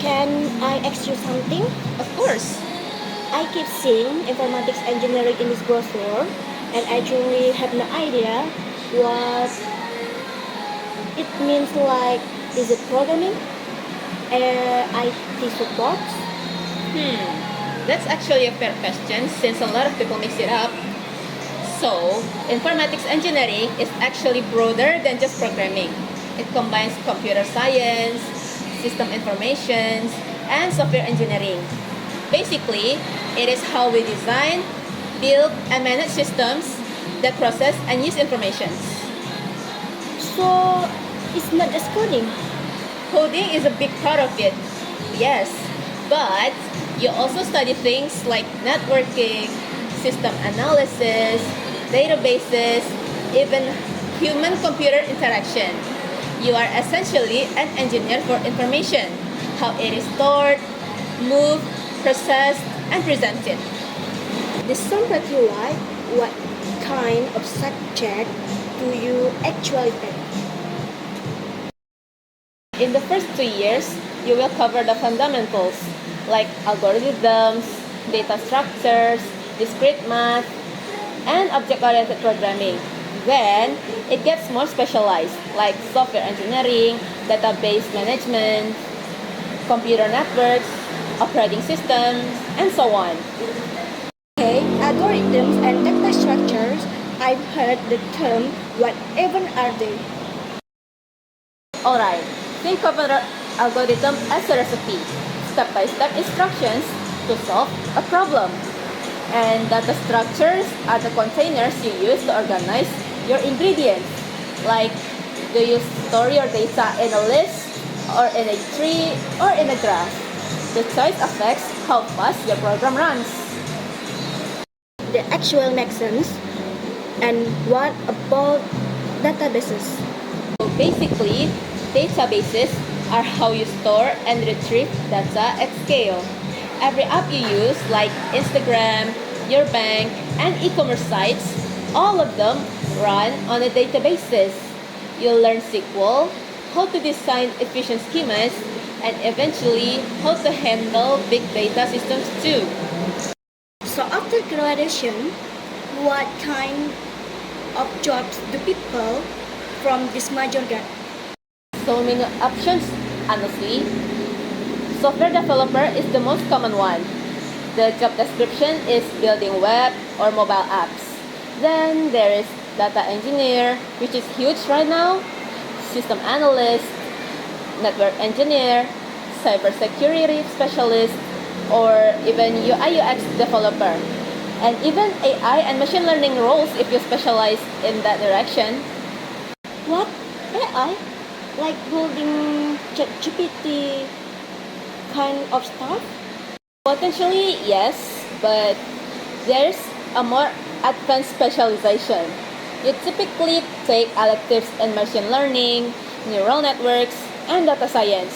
Can I ask you something? Of course. I keep seeing informatics engineering in this brochure, and I truly have no idea what it means. Like, is it programming, IT support? That's actually a fair question since a lot of people mix it up. So, informatics engineering is actually broader than just programming. It combines computer science, system information, and software engineering. Basically, it is how we design, build, and manage systems that process and use information. So, it's not just coding. Coding is a big part of it, yes, but you also study things like networking, system analysis, databases, even human-computer interaction. You are essentially an engineer for information, how it is stored, moved, processed, and presented. This sounds pretty like what kind of subject do you actually take? In the first 2 years, you will cover the fundamentals like algorithms, data structures, discrete math, and object-oriented programming. Then, it gets more specialized like software engineering, database management, computer networks, operating systems, and so on. Okay, algorithms and data structures. I've heard the term. What even are they? Alright, think of an algorithm as a recipe, step-by-step instructions to solve a problem. And data structures are the containers you use to organize your ingredients. Like, do you store your data in a list, or in a tree, or in a graph? The choice affects how fast your program runs. The actual makes sense. And what about databases? So basically, databases are how you store and retrieve data at scale. Every app you use, like Instagram, your bank, and e-commerce sites, all of them run on a databases. You'll learn SQL, how to design efficient schemas, and eventually how to handle big data systems too. So after graduation, what kind of jobs do people from this major get? So many options, honestly. Software developer is the most common one. The job description is building web or mobile apps. Then there is data engineer, which is huge right now, system analyst, network engineer, cybersecurity specialist, or even UI UX developer. And even AI and machine learning roles if you specialize in that direction. What? AI? Like building ChatGPT kind of stuff? Potentially, yes, but there's a more advanced specialization. You typically take electives in machine learning, neural networks, and data science.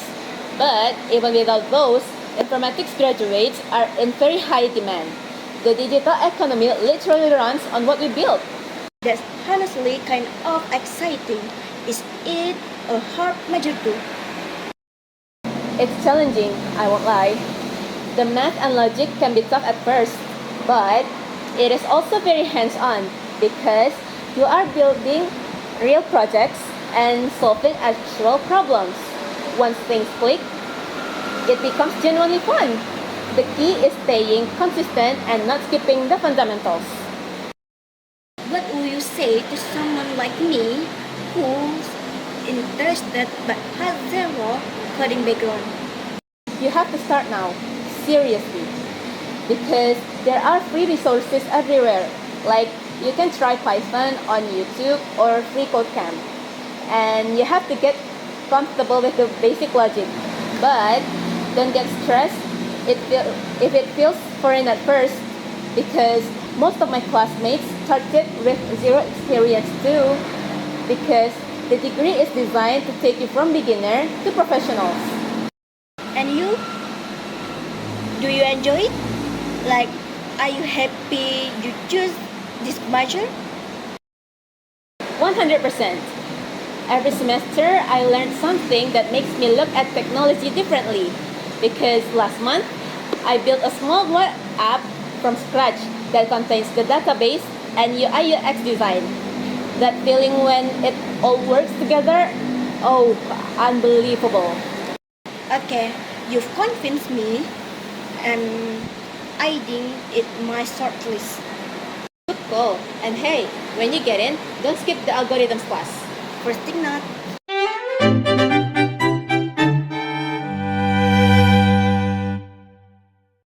But even without those, informatics graduates are in very high demand. The digital economy literally runs on what we build. That's honestly kind of exciting. Is it a hard major too? It's challenging, I won't lie. The math and logic can be tough at first, but it is also very hands-on because you are building real projects and solving actual problems. Once things click, it becomes genuinely fun. The key is staying consistent and not skipping the fundamentals. What would you say to someone like me who's interested but has zero coding background? You have to start now, seriously, because there are free resources everywhere. Like, you can try Python on YouTube or Free Code Camp, and you have to get comfortable with the basic logic. But don't get stressed if it feels foreign at first, because most of my classmates started with zero experience too, because the degree is designed to take you from beginner to professionals. And you? Do you enjoy it? Like, are you happy you choose this major? 100%. Every semester, I learned something that makes me look at technology differently. because last month I built a small web app from scratch that contains the database and UI UX design. That feeling when it all works together, oh, unbelievable. Okay, you've convinced me. I'm adding it my shortlist. Good call. And hey, when you get in, don't skip the algorithms class. First thing not.